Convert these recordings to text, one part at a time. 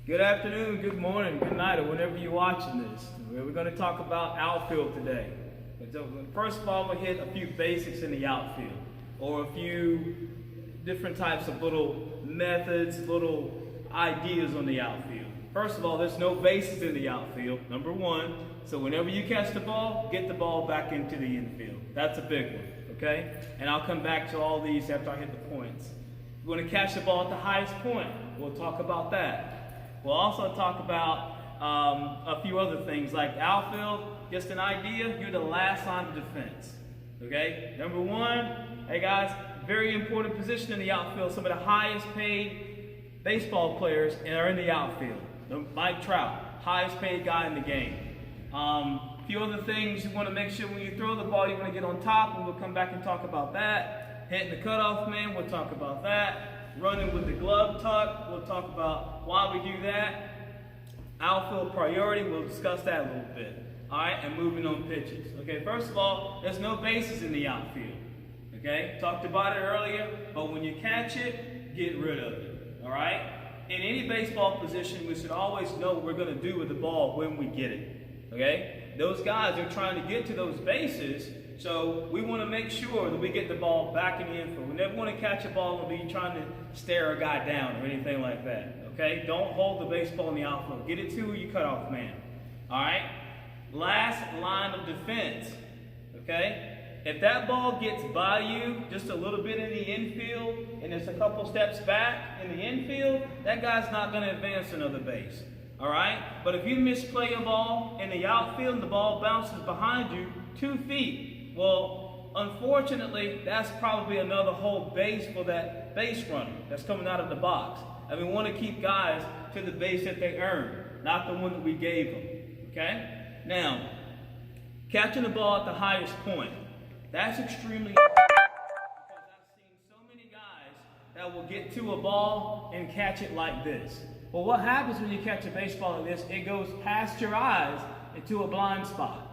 Good afternoon, good morning, good night, or whenever you're watching this. We're going to talk about outfield today. First of all, we'll hit a few basics in the outfield, or a few different types of little methods, little ideas on the outfield. First of all, there's no bases in the outfield, number one. So whenever you catch the ball, get the ball back into the infield. That's a big one, okay? And I'll come back to all these after I hit the points. We're going to catch the ball at the highest point. We'll talk about that. We'll also talk about a few other things like outfield, just an idea, you're the last line of defense, okay? Number one, hey guys, very important position in the outfield. Some of the highest paid baseball players are in the outfield. Mike Trout, highest paid guy in the game. A few other things you want to make sure when you throw the ball, you want to get on top, and we'll come back and talk about that. Hitting the cutoff man, we'll talk about that. Running with the glove tuck, we'll talk about why we do that. Outfield priority, we'll discuss that a little bit. All right, and moving on pitches. Okay, first of all, there's no bases in the outfield. Okay, talked about it earlier, but when you catch it, get rid of it. All right? In any baseball position, we should always know what we're going to do with the ball when we get it. Okay? Those guys are trying to get to those bases, so we want to make sure that we get the ball back in the infield. We never want to catch a ball and be trying to stare a guy down or anything like that. Okay? Don't hold the baseball in the outfield. Get it to your cutoff man. All right? Last line of defense. Okay? If that ball gets by you just a little bit in the infield and it's a couple steps back in the infield, that guy's not going to advance another base. All right? But if you misplay a ball in the outfield and the ball bounces behind you 2 feet, well, unfortunately, that's probably another whole base for that base runner that's coming out of the box. And we want to keep guys to the base that they earned, not the one that we gave them. Okay? Now, catching the ball at the highest point. That's extremely important because I've seen so many guys that will get to a ball and catch it like this. Well, what happens when you catch a baseball like this? It goes past your eyes into a blind spot.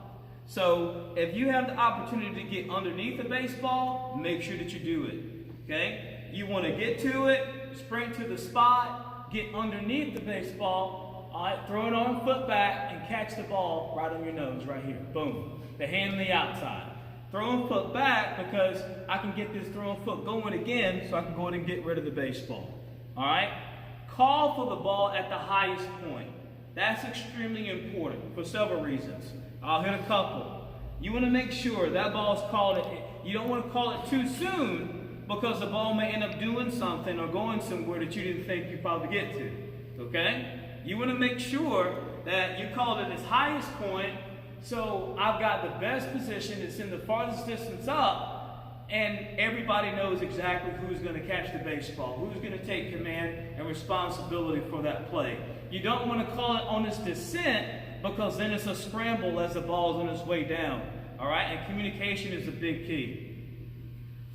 So if you have the opportunity to get underneath the baseball, make sure that you do it. Okay? You want to get to it, sprint to the spot, get underneath the baseball, all right, throw it on foot back and catch the ball right on your nose right here. Boom. The hand on the outside. Throwing foot back because I can get this throwing foot going again so I can go ahead and get rid of the baseball. All right? Call for the ball at the highest point. That's extremely important for several reasons. I'll hit a couple. You want to make sure that ball is called. You don't want to call it too soon because the ball may end up doing something or going somewhere that you didn't think you'd probably get to. Okay? You want to make sure that you call it its highest point. So I've got the best position, it's in the farthest distance up, and everybody knows exactly who's going to catch the baseball, who's going to take command and responsibility for that play. You don't want to call it on its descent because then it's a scramble as the ball's on its way down. All right, and communication is a big key.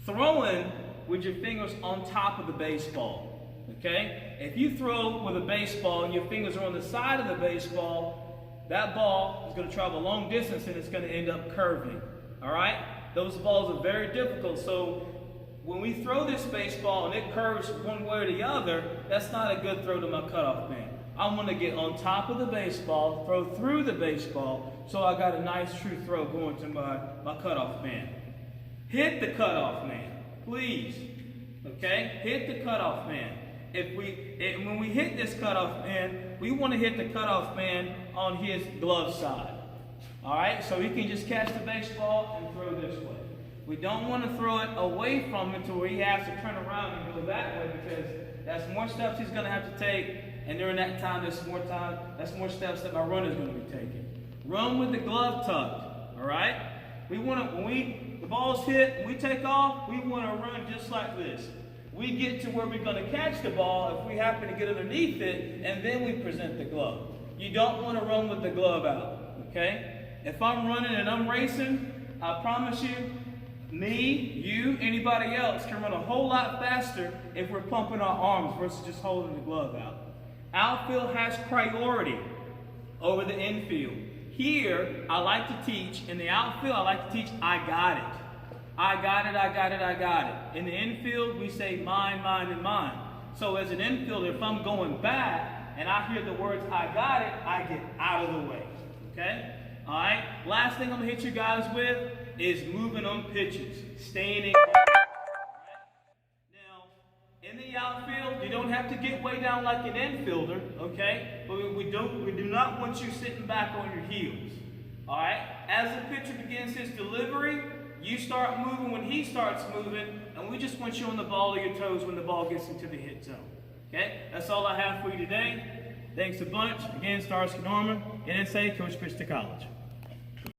Throwing with your fingers on top of the baseball. Okay? If you throw with a baseball and your fingers are on the side of the baseball, that ball is going to travel a long distance and it's going to end up curving. All right? Those balls are very difficult. So when we throw this baseball and it curves one way or the other, that's not a good throw to my cutoff man. I want to get on top of the baseball, throw through the baseball, so I got a nice true throw going to my cutoff man. Hit the cutoff man, please. Okay? Hit the cutoff man. When we hit this cutoff man, we want to hit the cutoff man on his glove side. All right, so he can just catch the baseball and throw this way. We don't want to throw it away from him to where he has to turn around and go that way because that's more steps he's going to have to take, and during that time, that's more steps that my runner is going to be taking. Run with the glove tucked. All right, we want to when the ball's hit and we take off, we want to run just like this. We get to where we're going to catch the ball if we happen to get underneath it, and then we present the glove. You don't want to run with the glove out, okay? If I'm running and I'm racing, I promise you, me, you, anybody else can run a whole lot faster if we're pumping our arms versus just holding the glove out. Outfield has priority over the infield. Here, I like to teach, in the outfield, I like to teach, I got it. I got it, I got it, I got it. In the infield, we say mine, mine, and mine. So as an infielder, if I'm going back and I hear the words, I got it, I get out of the way. Okay? All right? Last thing I'm going to hit you guys with is moving on pitches, staying in. In the outfield, you don't have to get way down like an infielder, okay? But we do not want you sitting back on your heels. All right? As the pitcher begins his delivery, you start moving when he starts moving, and we just want you on the ball of your toes when the ball gets into the hit zone. Okay? That's all I have for you today. Thanks a bunch. Again, Starsky Norman, NSA, Coach Pitch to College.